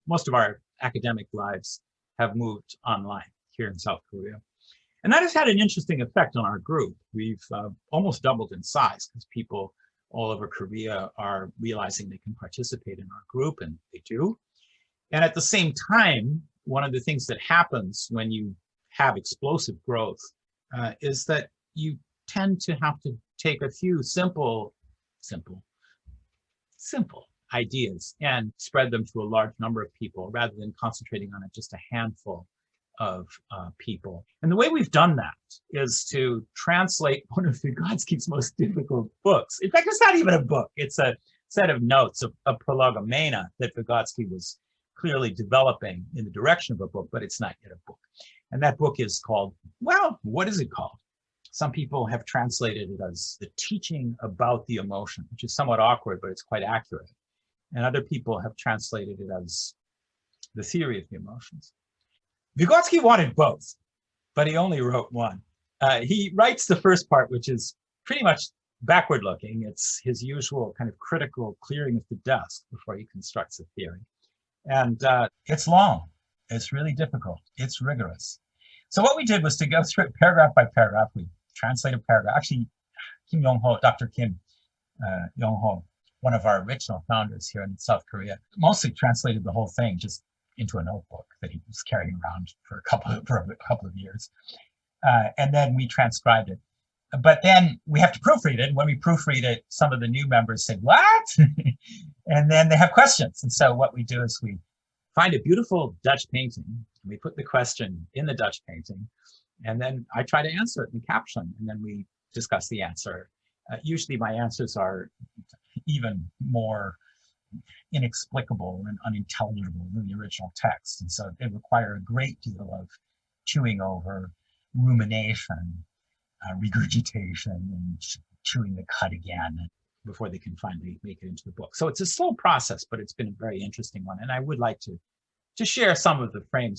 most of our academic lives have moved online here in South Korea. And that has had an interesting effect on our group. We've almost doubled in size because people all over Korea are realizing they can participate in our group, and they do. And at the same time, one of the things that happens when you have explosive growth is that you tend to have to take a few simple ideas and spread them to a large number of people rather than concentrating on just a handful of people. And the way we've done that is to translate one of Vygotsky's most difficult books. In fact, it's not even a book. It's a set of notes, a prolegomena that Vygotsky was clearly developing in the direction of a book, but it's not yet a book. And that book is called, well, what is it called? Some people have translated it as The Teaching About the Emotion, which is somewhat awkward, but it's quite accurate. And other people have translated it as The Theory of the Emotions. Vygotsky wanted both, but he only wrote one. He writes the first part, which is pretty much backward looking. It's his usual kind of critical clearing of the desk before he constructs a theory. And it's long. It's really difficult. It's rigorous. So what we did was to go through it paragraph by paragraph. We translated paragraph. Actually, Dr. Kim Yong-ho, one of our original founders here in South Korea, mostly translated the whole thing just into a notebook that he was carrying around for a couple of years. And then we transcribed it. But then we have to proofread it. And when we proofread it, some of the new members say, what? And then they have questions. And so what we do is we find a beautiful Dutch painting. And we put the question in the Dutch painting. And then I try to answer it in the caption. And then we discuss the answer. Usually my answers are even more inexplicable and unintelligible than the original text. And so they require a great deal of chewing over, rumination, regurgitation, and chewing the cud again before they can finally make it into the book. So it's a slow process, but it's been a very interesting one. And I would like to share some of the frames